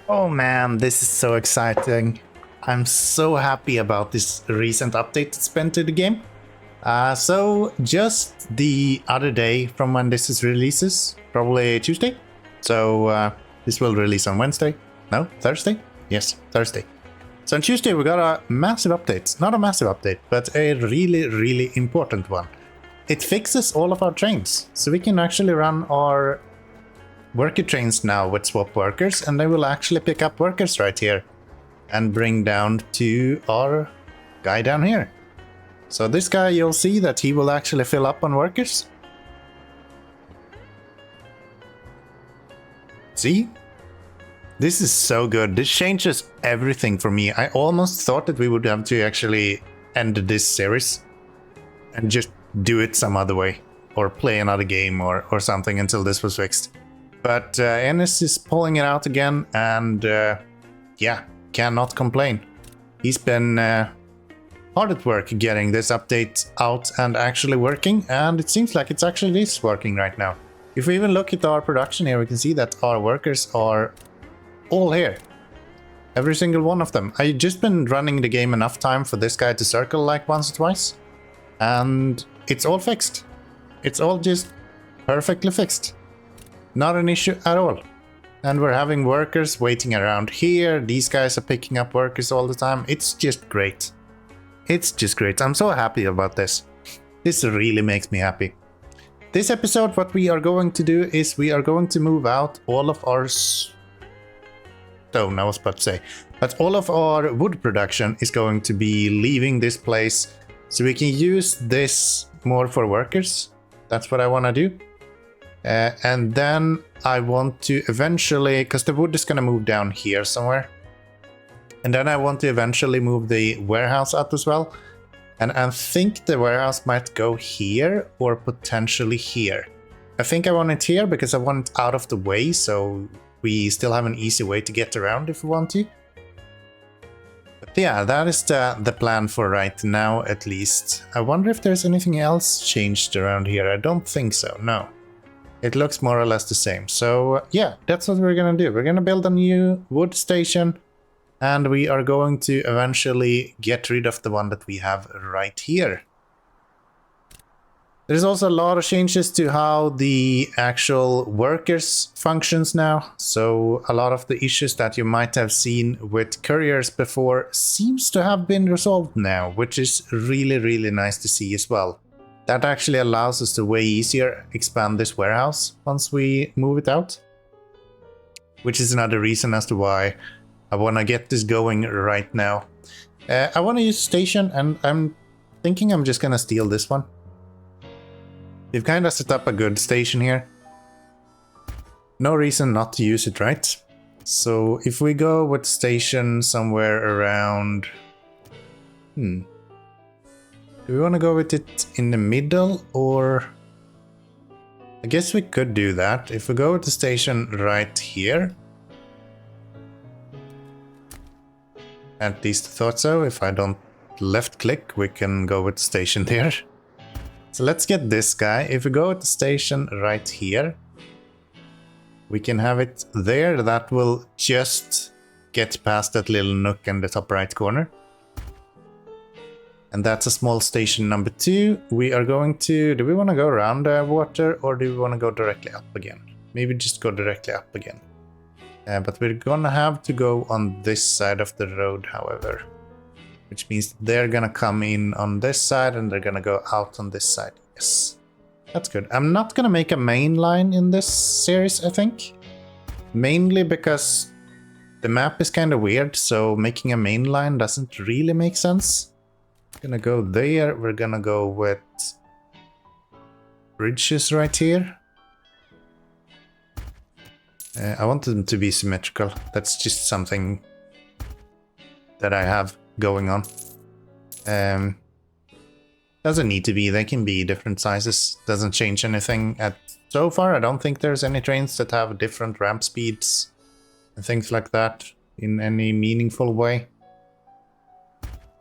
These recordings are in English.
Oh man, this is so exciting. I'm so happy about this recent update that's been to the game. So just the other day from when this is releases, probably Tuesday. So this will release on Wednesday. No, Thursday? Yes, Thursday. So on Tuesday we got a massive update. Not a massive update, but a really, really important one. It fixes all of our trains. So we can actually run our worker trains now with swap workers, and they will actually pick up workers right here and bring down to our guy down here. So this guy, you'll see that he will actually fill up on workers. See? This is so good. This changes everything for me. I almost thought that we would have to actually end this series and just do it some other way, or play another game or something until this was fixed. But Ennis is pulling it out again, and yeah, cannot complain. He's been hard at work getting this update out and actually working, and it seems like it's actually is working right now. If we even look at our production here, we can see that our workers are all here. Every single one of them. I've just been running the game enough time for this guy to circle like once or twice, and it's all fixed. It's all just perfectly fixed. Not an issue at all. And we're having workers waiting around here. These guys are picking up workers all the time. It's just great. It's just great. I'm so happy about this. This really makes me happy. This episode, what we are going to do is we are going to move out all of our stone, I was about to say. But all of our wood production is going to be leaving this place. So we can use this more for workers. That's what I want to do. And then I want to eventually, because the wood is going to move down here somewhere. And then I want to eventually move the warehouse out as well. And I think the warehouse might go here or potentially here. I think I want it here because I want it out of the way, so we still have an easy way to get around if we want to. But yeah, that is the plan for right now, at least. I wonder if there's anything else changed around here. I don't think so, no. It looks more or less the same. So yeah, that's what we're gonna do. We're gonna build a new wood station, and we are going to eventually get rid of the one that we have right here. There's also a lot of changes to how the actual workers functions now. So a lot of the issues that you might have seen with couriers before seems to have been resolved now, which is really, really nice to see as well. That actually allows us to way easier expand this warehouse once we move it out. Which is another reason as to why I want to get this going right now. I want to use station, and I'm thinking I'm just going to steal this one. We've kind of set up a good station here. No reason not to use it, right? So if we go with station somewhere around... Do we want to go with it in the middle, or... I guess we could do that. If we go with the station right here. At least I thought so. If I don't left click, we can go with the station there. So let's get this guy. If we go with the station right here, we can have it there. That will just get past that little nook in the top right corner. And that's a small station number 2. We are going to... Do we want to go around the water, or do we want to go directly up again? Maybe just go directly up again. But we're gonna have to go on this side of the road, however. Which means they're gonna come in on this side and they're gonna go out on this side. Yes. That's good. I'm not gonna make a main line in this series, I think. Mainly because the map is kind of weird, so making a main line doesn't really make sense. Gonna go there. We're gonna go with bridges right here. I want them to be symmetrical. That's just something that I have going on. Doesn't need to be. They can be different sizes. Doesn't change anything. So far, I don't think there's any trains that have different ramp speeds and things like that in any meaningful way.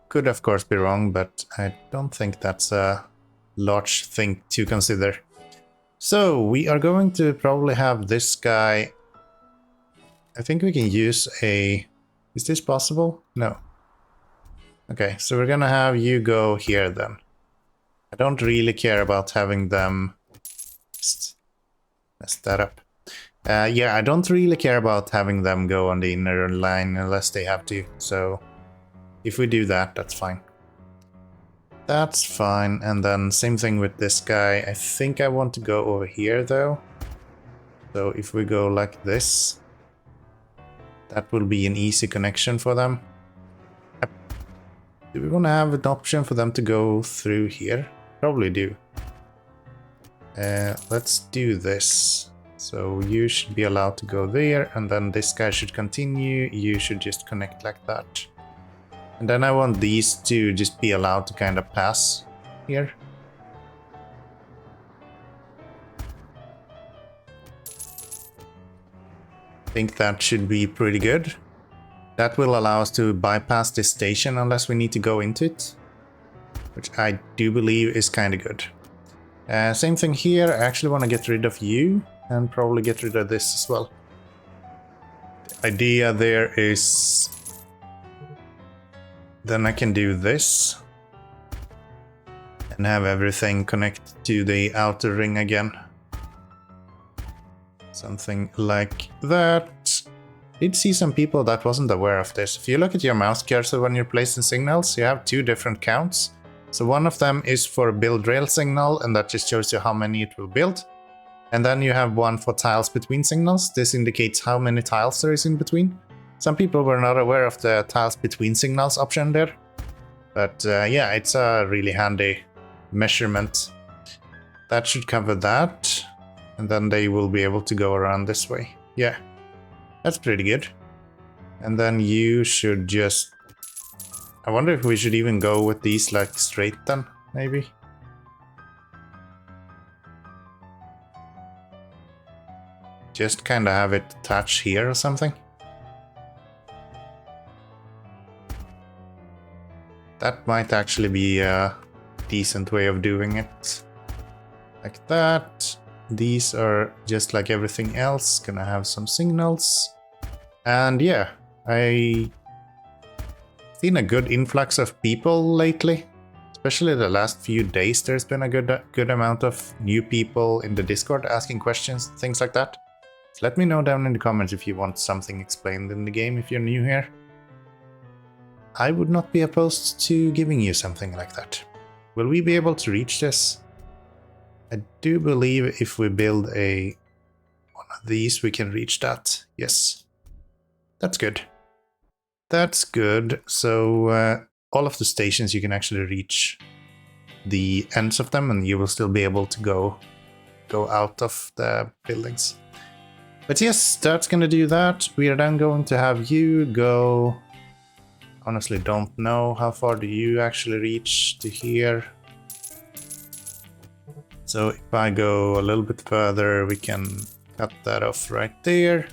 Could of course be wrong, but I don't think that's a large thing to consider. So we are going to probably have this guy I think we can use a... Is this possible? No. Okay, so we're gonna have you go here then. I don't really care about having them... Just mess that up. Yeah, I don't really care about having them go on the inner line unless they have to. So if we do that, that's fine. That's fine. And then same thing with this guy. I think I want to go over here though. So if we go like this, that will be an easy connection for them. Do we want to have an option for them to go through here? Probably do. Let's do this. So you should be allowed to go there, and then this guy should continue. You should just connect like that. And then I want these to just be allowed to kind of pass here. I think that should be pretty good. That will allow us to bypass this station unless we need to go into it, which I do believe is kind of good. Same thing here. I actually want to get rid of you and probably get rid of this as well. The idea there is then I can do this and have everything connect to the outer ring again. Something like that. Did see some people that wasn't aware of this. If you look at your mouse cursor when you're placing signals, you have two different counts. So one of them is for build rail signal, and that just shows you how many it will build. And then you have one for tiles between signals. This indicates how many tiles there is in between. Some people were not aware of the tiles between signals option there. But yeah, it's a really handy measurement. That should cover that. And then they will be able to go around this way. Yeah, that's pretty good. And then you should just... I wonder if we should even go with these like straight then, maybe? Just kind of have it attach here or something. That might actually be a decent way of doing it. Like that. These are just like everything else, gonna have some signals. And yeah, I've seen a good influx of people lately. Especially the last few days, there's been a good amount of new people in the Discord asking questions, things like that. So let me know down in the comments if you want something explained in the game if you're new here. I would not be opposed to giving you something like that. Will we be able to reach this? I do believe if we build one of these, we can reach that. Yes. That's good. That's good. So all of the stations, you can actually reach the ends of them, and you will still be able to go out of the buildings. But yes, that's gonna do that. We are then going to have you go... Honestly, don't know how far do you actually reach to here. So if I go a little bit further, we can cut that off right there.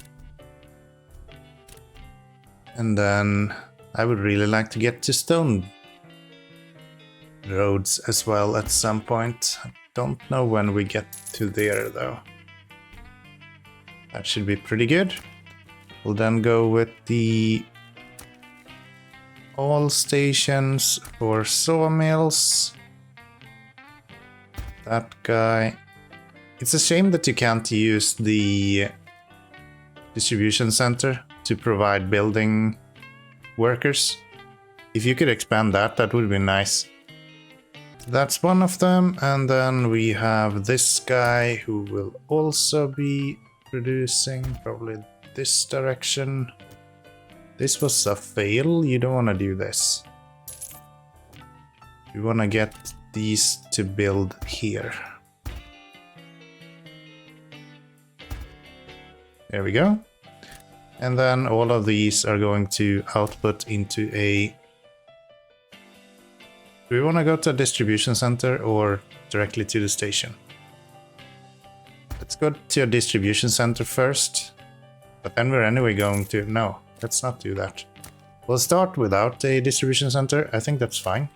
And then I would really like to get to stone roads as well at some point. I don't know when we get to there though. That should be pretty good. We'll then go with the all stations for sawmills. That guy. It's a shame that you can't use the distribution center to provide building workers. If you could expand that, that would be nice. That's one of them, and then we have this guy who will also be producing probably this direction. This was a fail. You don't want to do this. You want to get these to build here. There we go. And then all of these are going to output into a... Do we want to go to a distribution center or directly to the station? Let's go to a distribution center first. But then we're anyway going to... No, let's not do that. We'll start without a distribution center. I think that's fine.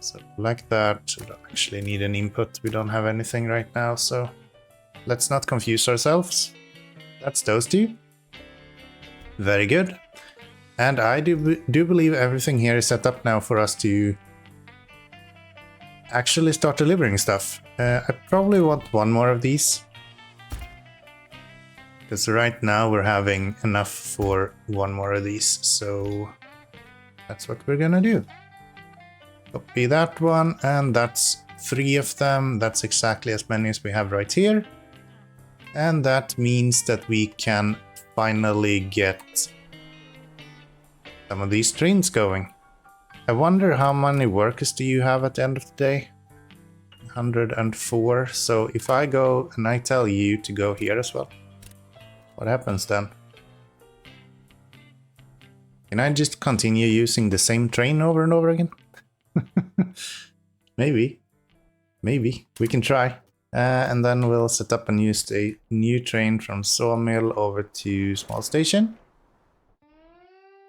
So like that. We don't actually need an input. We don't have anything right now, so let's not confuse ourselves. That's those two. Very good. And I do believe everything here is set up now for us to actually start delivering stuff. I probably want one more of these. Because right now we're having enough for one more of these. So that's what we're gonna do. Copy that one, and that's 3 of them. That's exactly as many as we have right here. And that means that we can finally get some of these trains going. I wonder how many workers do you have at the end of the day? 104. So if I go and I tell you to go here as well, what happens then? Can I just continue using the same train over and over again? Maybe. Maybe. We can try. And then we'll set up and use a new train from sawmill over to small station.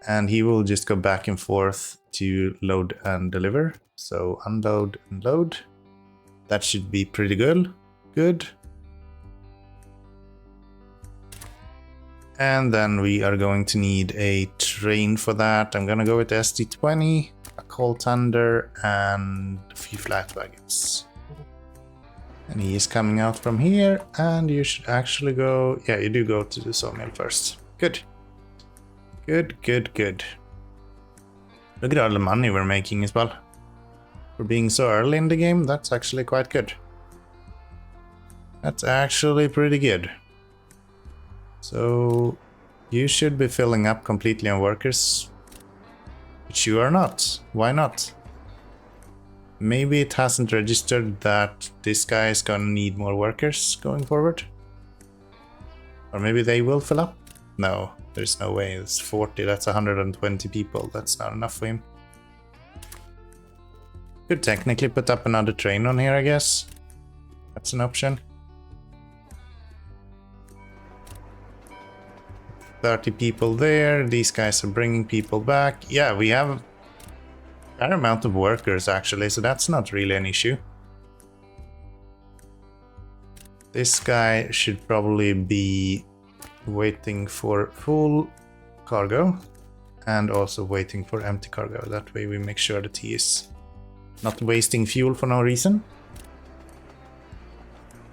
And he will just go back and forth to load and deliver. So unload and load. That should be pretty good. Good. And then we are going to need a train for that. I'm gonna go with the ST20, a coal tender, and a few flat wagons. And he is coming out from here, and you should actually go... Yeah, you do go to the sawmill first. Good. Good, good, good. Look at all the money we're making as well. For being so early in the game, that's actually quite good. That's actually pretty good. So you should be filling up completely on workers. But you are not. Why not? Maybe it hasn't registered that this guy is gonna need more workers going forward. Or maybe they will fill up? No, there's no way. It's 40, that's 120 people. That's not enough for him. Could technically put up another train on here, I guess. That's an option. 30 people there. These guys are bringing people back. Yeah, we have a fair amount of workers actually, so that's not really an issue. This guy should probably be waiting for full cargo and also waiting for empty cargo. That way we make sure that he is not wasting fuel for no reason.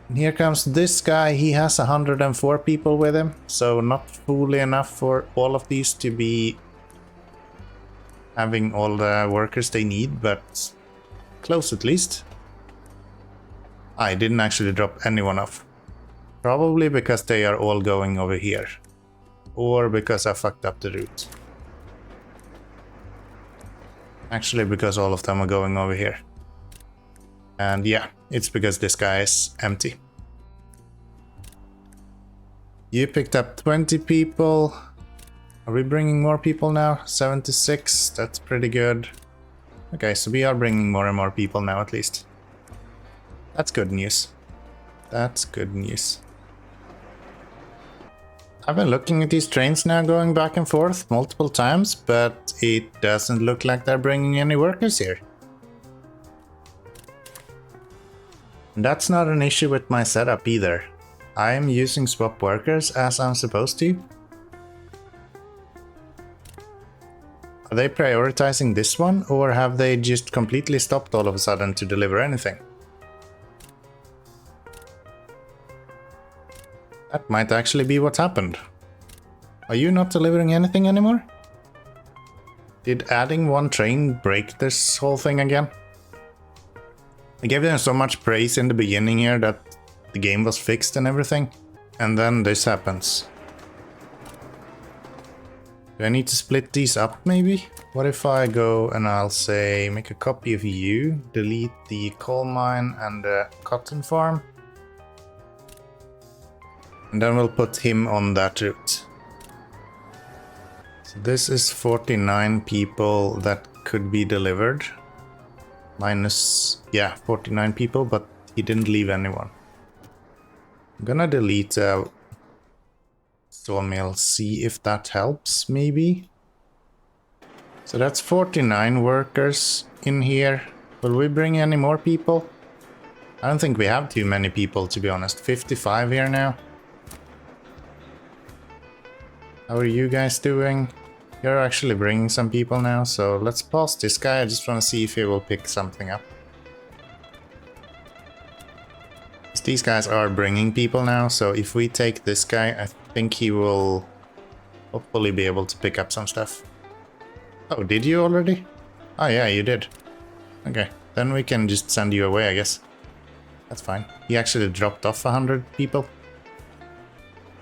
And here comes this guy. He has 104 people with him, so not fully enough for all of these to be having all the workers they need, but close at least. I didn't actually drop anyone off. Probably because they are all going over here. Or because I fucked up the route. Actually, because all of them are going over here. And yeah, it's because this guy is empty. You picked up 20 people. Are we bringing more people now? 76, that's pretty good. Okay, so we are bringing more and more people now at least. That's good news. That's good news. I've been looking at these trains now going back and forth multiple times, but it doesn't look like they're bringing any workers here. And that's not an issue with my setup either. I am using swap workers as I'm supposed to. Are they prioritizing this one, or have they just completely stopped all of a sudden to deliver anything? That might actually be what happened. Are you not delivering anything anymore? Did adding one train break this whole thing again? I gave them so much praise in the beginning here that the game was fixed and everything, and then this happens. Do I need to split these up maybe? What if I go and I'll say make a copy of you, delete the coal mine and the cotton farm, and then we'll put him on that route. So this is 49 people that could be delivered. Minus, yeah, 49 people, but he didn't leave anyone. I'm gonna delete sawmill, see if that helps, maybe. So that's 49 workers in here. Will we bring any more people? I don't think we have too many people, to be honest. 55 here now. How are you guys doing? You're actually bringing some people now, so let's pause this guy. I just want to see if he will pick something up. These guys are bringing people now, so if we take this guy, I think he will hopefully be able to pick up some stuff. Oh, did you already? Oh yeah, you did. Okay, then we can just send you away, I guess. That's fine. He actually dropped off 100 people.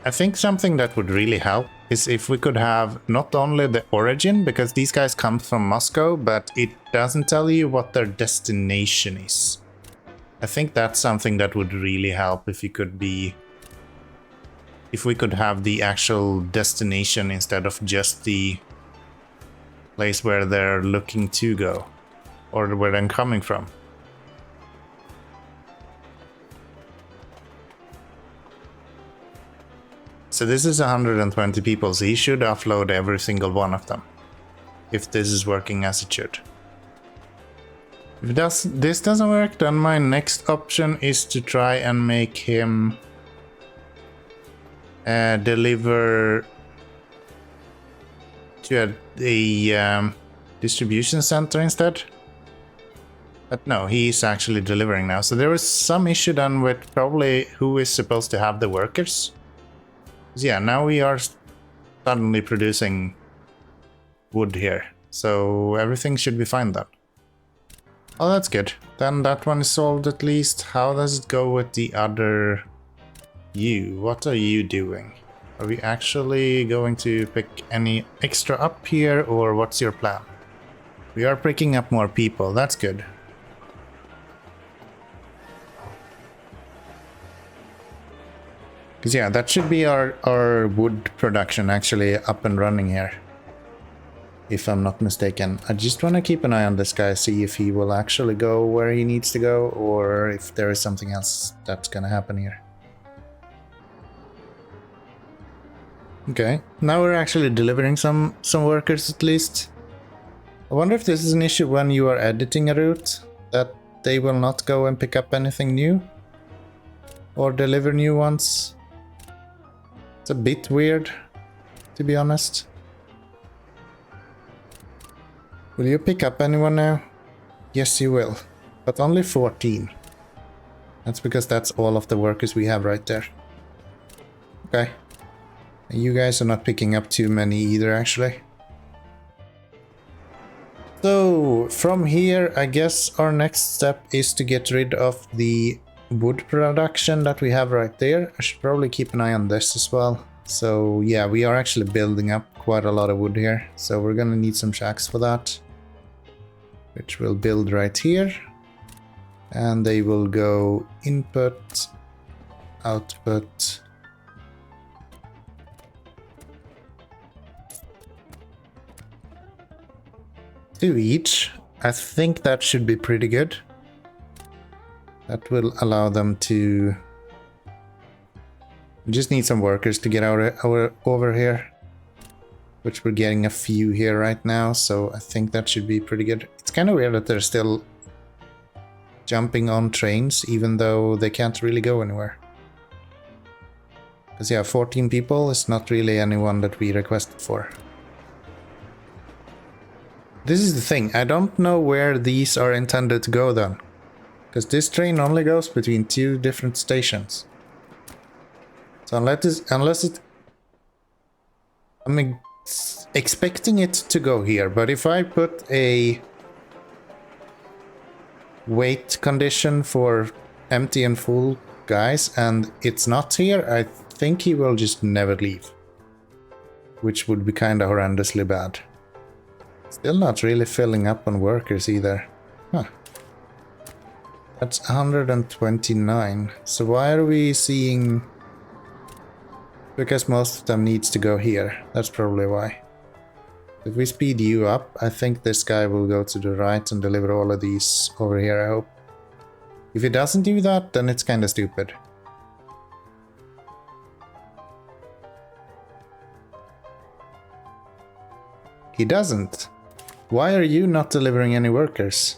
I think something that would really help is if we could have not only the origin, because these guys come from Moscow, but it doesn't tell you what their destination is. I think that's something that would really help if you could be... If we could have the actual destination instead of just the place where they're looking to go. Or where they're coming from. So this is 120 people, so he should offload every single one of them. If this is working as it should. If this doesn't work, then my next option is to try and make him deliver to a distribution center instead. But no, he's actually delivering now. So there was some issue done with probably who is supposed to have the workers. Yeah, now we are suddenly producing wood here. So everything should be fine then. Oh, that's good. Then that one is solved at least. How does it go with the other you? What are you doing? Are we actually going to pick any extra up here, or what's your plan? We are picking up more people. That's good. Because yeah, that should be our wood production actually up and running here. If I'm not mistaken. I just want to keep an eye on this guy, see if he will actually go where he needs to go, or if there is something else that's gonna happen here. Okay, now we're actually delivering some workers at least. I wonder if this is an issue when you are editing a route, that they will not go and pick up anything new or deliver new ones. It's a bit weird, to be honest. Will you pick up anyone now? Yes, you will. But only 14. That's because that's all of the workers we have right there. Okay. You guys are not picking up too many either, actually. So, from here, I guess our next step is to get rid of the wood production that we have right there. I should probably keep an eye on this as well. So, yeah, we are actually building up quite a lot of wood here. So, we're gonna need some shacks for that. Which we'll build right here. And they will go input, output. Two each. I think that should be pretty good. That will allow them to... We just need some workers to get over here. Which we're getting a few here right now, so I think that should be pretty good. It's kind of weird that they're still jumping on trains, even though they can't really go anywhere. Because yeah, 14 people is not really anyone that we requested for. This is the thing, I don't know where these are intended to go then. Because this train only goes between 2 different stations. So unless it... I'm expecting it to go here, but if I put a wait condition for empty and full guys and it's not here, I think he will just never leave. Which would be kind of horrendously bad. Still not really filling up on workers either. Huh. That's 129. So why are we seeing... Because most of them needs to go here. That's probably why. If we speed you up, I think this guy will go to the right and deliver all of these over here, I hope. If he doesn't do that, then it's kind of stupid. He doesn't. Why are you not delivering any workers?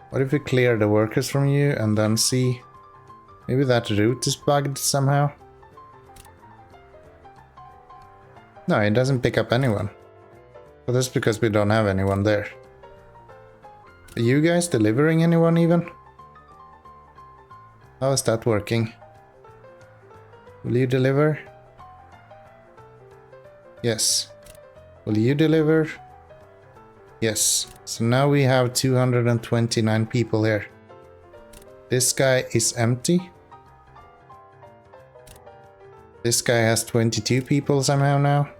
What if we clear the workers from you and then see? Maybe that route is bugged somehow. No, it doesn't pick up anyone. But that's because we don't have anyone there. Are you guys delivering anyone even? How is that working? Will you deliver? Yes. Will you deliver? Yes. So now we have 229 people here. This guy is empty. This guy has 22 people somehow now.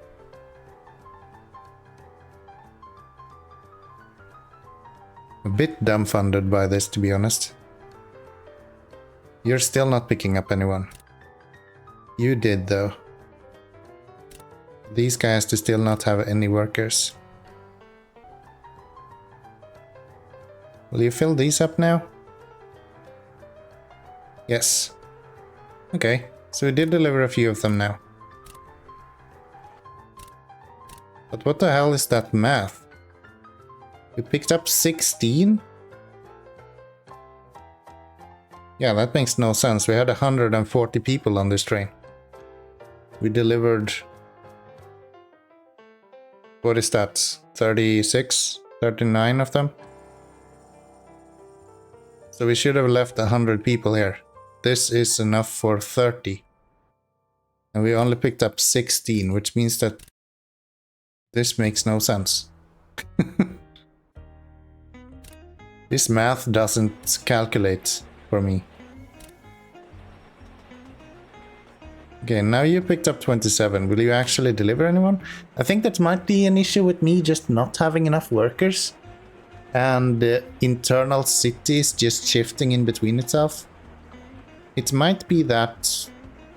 A bit dumbfounded by this, to be honest. You're still not picking up anyone. You did, though. These guys do still not have any workers. Will you fill these up now? Yes. Okay, so we did deliver a few of them now. But what the hell is that math? We picked up 16? Yeah, that makes no sense. We had 140 people on this train. We delivered... What is that? 36? 39 of them? So we should have left 100 people here. This is enough for 30. And we only picked up 16, which means that this makes no sense. This math doesn't calculate for me. Okay, now you picked up 27. Will you actually deliver anyone? I think that might be an issue with me just not having enough workers. And the internal city is just shifting in between itself. It might be that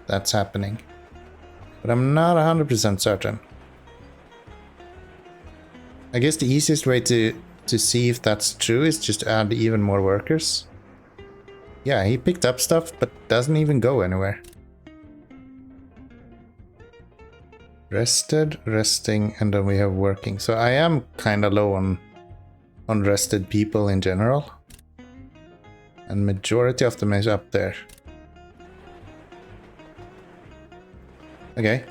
that's happening. But I'm not 100% certain. I guess the easiest way to see if that's true is just add even more workers. Yeah, he picked up stuff, but doesn't even go anywhere. Rested, resting, and then we have working. So I am kind of low on rested people in general. And majority of them is up there. Okay,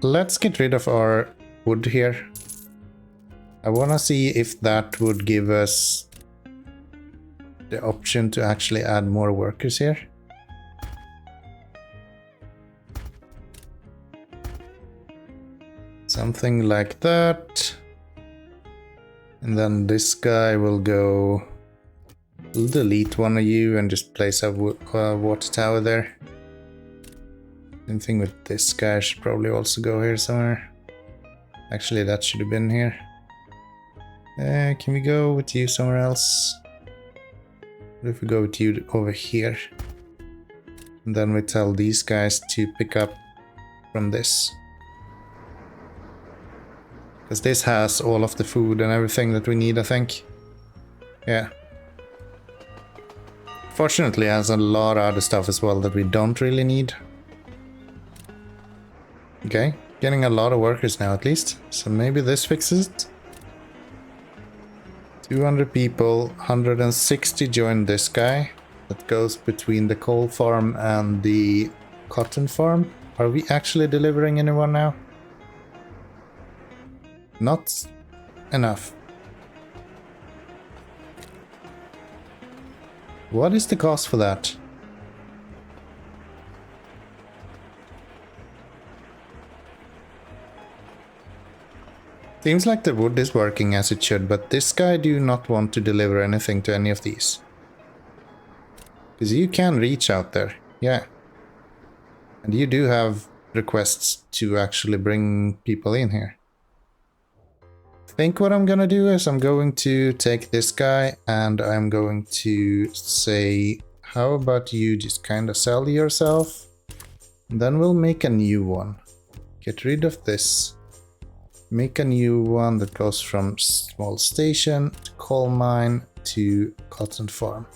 let's get rid of our wood here. I want to see if that would give us the option to actually add more workers here. Something like that. And then this guy will go... We'll delete one of you and just place a water tower there. Same thing with this guy, should probably also go here somewhere. Actually, that should have been here. Can we go with you somewhere else? What if we go with you over here? And then we tell these guys to pick up from this. Because this has all of the food and everything that we need, I think. Yeah. Fortunately, it has a lot of other stuff as well that we don't really need. Okay, getting a lot of workers now at least. So maybe this fixes it. 200 people, 160 join this guy. That goes between the coal farm and the cotton farm. Are we actually delivering anyone now? Not enough. What is the cost for that? Seems like the wood is working as it should, but this guy do not want to deliver anything to any of these. Because you can reach out there, yeah. And you do have requests to actually bring people in here. I think what I'm gonna do is I'm going to take this guy and I'm going to say, how about you just kind of sell yourself? And then we'll make a new one. Get rid of this. Make a new one that goes from small station to coal mine to cotton farm.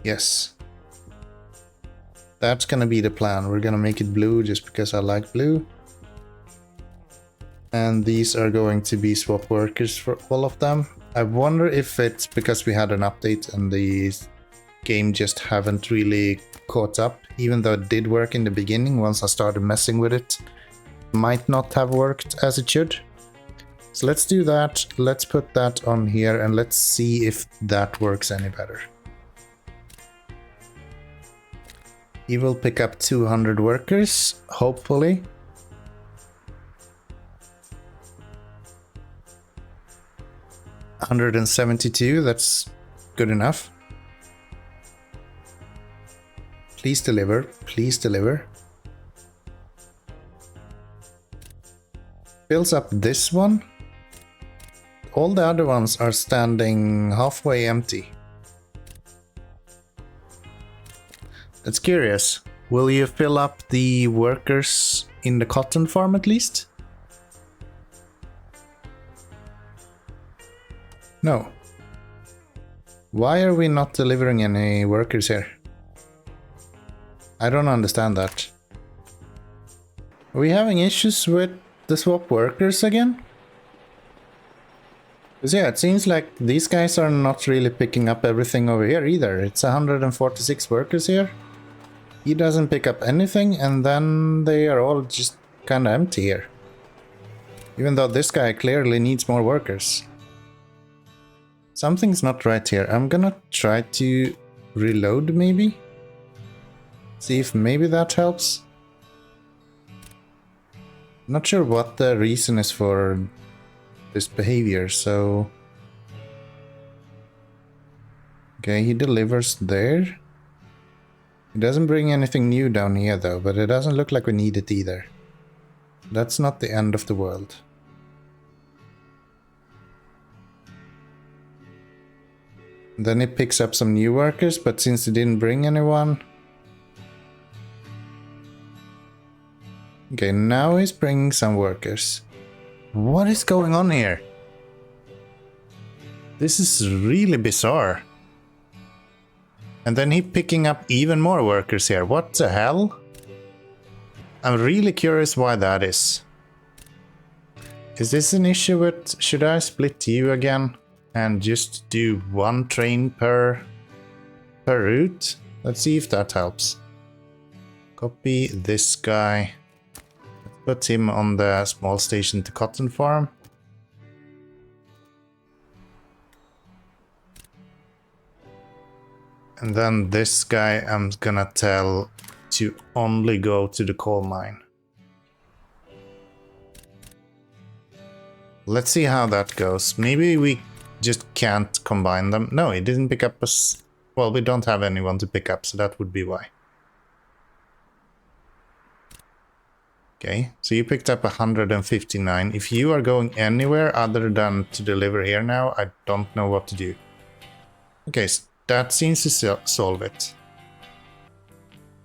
Yes. That's gonna be the plan. We're gonna make it blue just because I like blue. And these are going to be swap workers for all of them. I wonder if it's because we had an update and the game just haven't really caught up, even though it did work in the beginning. Once I started messing with it, might not have worked as it should. So let's do that. Let's put that on here and let's see if that works any better. He will pick up 200 workers, hopefully. $172, that's good enough. Please deliver, please deliver. Fills up this one. All the other ones are standing halfway empty. That's curious. Will you fill up the workers in the cotton farm at least? No. Why are we not delivering any workers here? I don't understand that. Are we having issues with the swap workers again? Because yeah, it seems like these guys are not really picking up everything over here either. It's 146 workers here. He doesn't pick up anything, and then they are all just kind of empty here. Even though this guy clearly needs more workers. Something's not right here. I'm gonna try to reload maybe? See if maybe that helps. Not sure what the reason is for this behavior, so... Okay, he delivers there. It doesn't bring anything new down here though, but it doesn't look like we need it either. That's not the end of the world. Then it picks up some new workers, but since it didn't bring anyone... Okay, now he's bringing some workers. What is going on here? This is really bizarre. And then he's picking up even more workers here. What the hell? I'm really curious why that is. Is this an issue with... Should I split you again? And just do one train per route? Let's see if that helps. Copy this guy. Put him on the small station to cotton farm. And then this guy I'm gonna tell to only go to the coal mine. Let's see how that goes. Maybe we just can't combine them. No, he didn't pick up us. Well, we don't have anyone to pick up, so that would be why. Okay, so you picked up 159. If you are going anywhere other than to deliver here now, I don't know what to do. Okay, so that seems to solve it.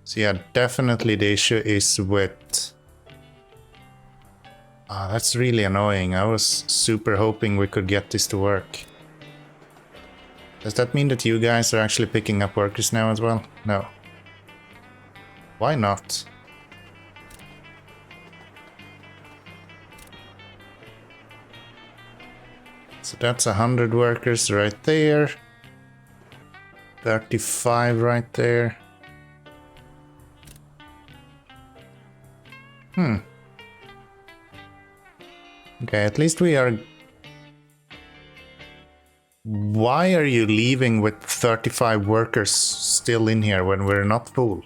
So yeah, definitely the issue is with... that's really annoying. I was super hoping we could get this to work. Does that mean that you guys are actually picking up workers now as well? No. Why not? So that's 100 workers right there. 35 right there. Okay, at least we are... Why are you leaving with 35 workers still in here when we're not full?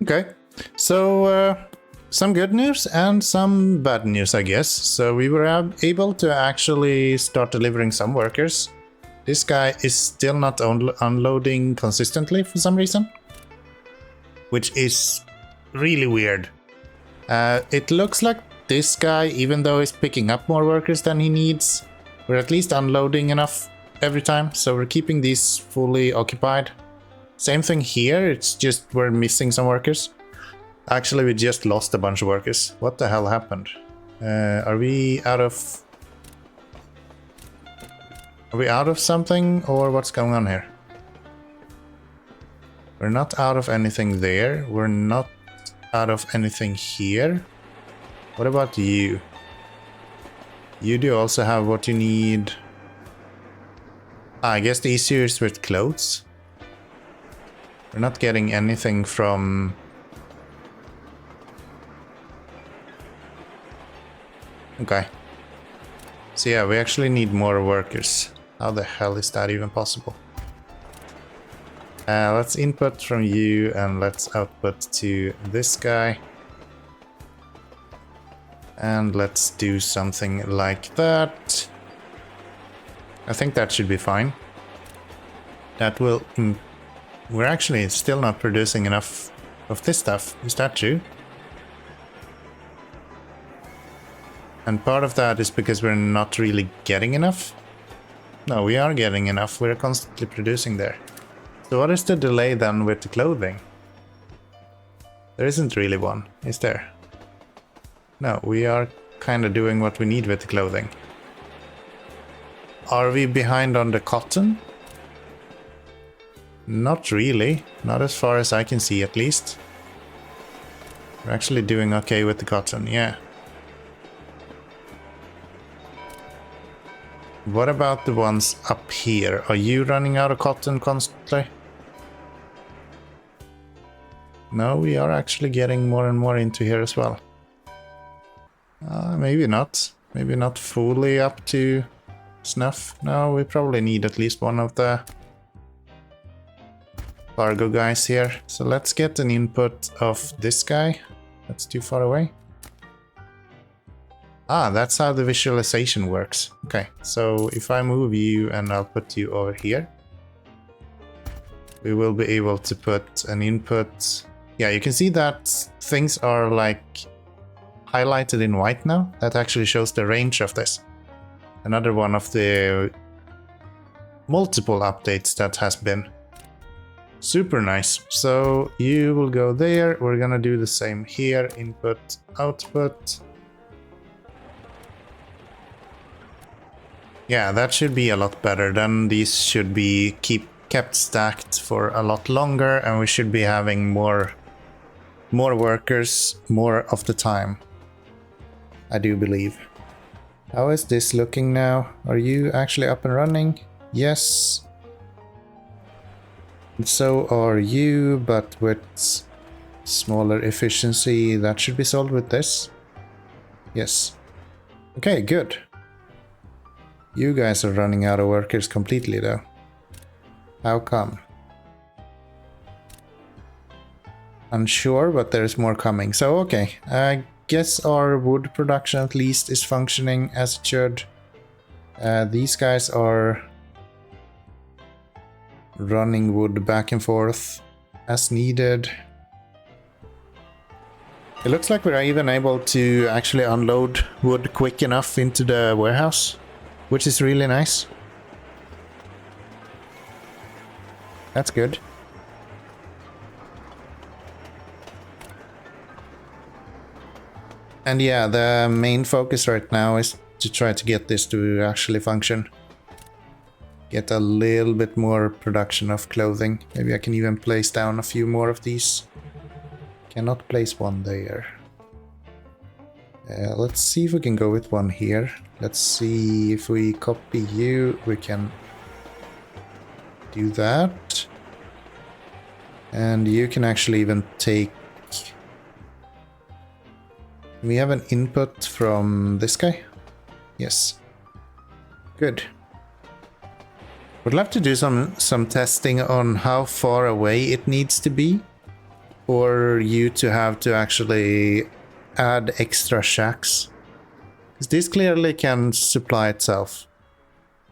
Okay, so some good news and some bad news, I guess. So we were able to actually start delivering some workers. This guy is still not unloading consistently for some reason, which is really weird. It looks like this guy, even though he's picking up more workers than he needs, we're at least unloading enough every time, so we're keeping these fully occupied. Same thing here, it's just we're missing some workers. Actually, we just lost a bunch of workers. What the hell happened? Are we out of... Are we out of something, or what's going on here? We're not out of anything there. We're not out of anything here. What about you? You do also have what you need. I guess the issue is with clothes. We're not getting anything from... Okay. So yeah, we actually need more workers. How the hell is that even possible? Let's input from you and let's output to this guy. And let's do something like that. I think that should be fine. That will... We're actually still not producing enough of this stuff. Is that true? And part of that is because we're not really getting enough. No, we are getting enough. We're constantly producing there. So what is the delay then with the clothing? There isn't really one, is there? No, we are kind of doing what we need with the clothing. Are we behind on the cotton? Not really. Not as far as I can see, at least. We're actually doing okay with the cotton, yeah. What about the ones up here? Are you running out of cotton constantly? No, we are actually getting more and more into here as well. Maybe not. Maybe not fully up to snuff. No, we probably need at least one of the cargo guys here. So let's get an input of this guy. That's too far away. Ah, that's how the visualization works. Okay, so if I move you and I'll put you over here, we will be able to put an input. Yeah, you can see that things are like highlighted in white now. That actually shows the range of this. Another one of the multiple updates that has been. Super nice. So you will go there. We're gonna do the same here. Input, output. Yeah, that should be a lot better. Then these should be kept stacked for a lot longer, and we should be having more workers more of the time. I do believe. How is this looking now? Are you actually up and running? Yes. And so are you, but with smaller efficiency. That should be solved with this. Yes. Okay, good. You guys are running out of workers completely though. How come? Unsure, but there's more coming. So okay, I guess our wood production at least is functioning as it should. These guys are running wood back and forth as needed. It looks like we're even able to actually unload wood quick enough into the warehouse, which is really nice. That's good. And yeah, the main focus right now is to try to get this to actually function. Get a little bit more production of clothing. Maybe I can even place down a few more of these. Cannot place one there. Let's see if we can go with one here. Let's see if we copy you, we can do that. And you can actually even take... We have an input from this guy? Yes. Good. Would love to do some testing on how far away it needs to be for you to have to actually add extra shacks. Because this clearly can supply itself,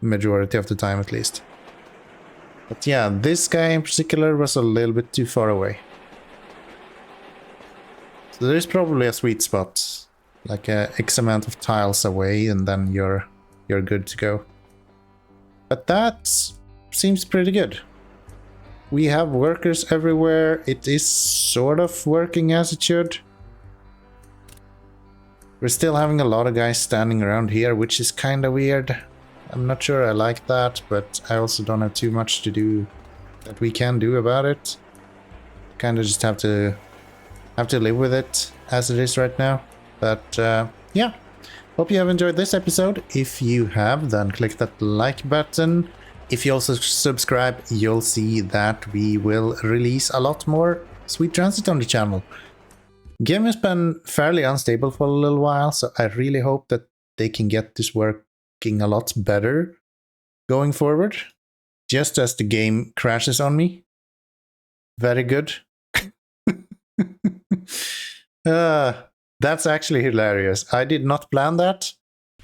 majority of the time at least. But yeah, this guy in particular was a little bit too far away. So there is probably a sweet spot, like a X amount of tiles away, and then you're good to go. But that seems pretty good. We have workers everywhere. It is sort of working as it should. We're still having a lot of guys standing around here, which is kind of weird. I'm not sure I like that, but I also don't have too much to do that we can do about it. Kind of just have to live with it as it is right now. But yeah, hope you have enjoyed this episode. If you have, then click that like button. If you also subscribe, you'll see that we will release a lot more Sweet Transit on the channel. Game has been fairly unstable for a little while, so I really hope that they can get this working a lot better going forward. Just as the game crashes on me. Very good. That's actually hilarious. I did not plan that.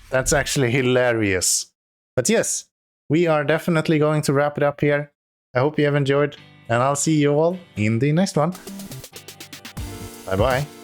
That's actually hilarious. But yes, we are definitely going to wrap it up here. I hope you have enjoyed, and I'll see you all in the next one. Bye bye.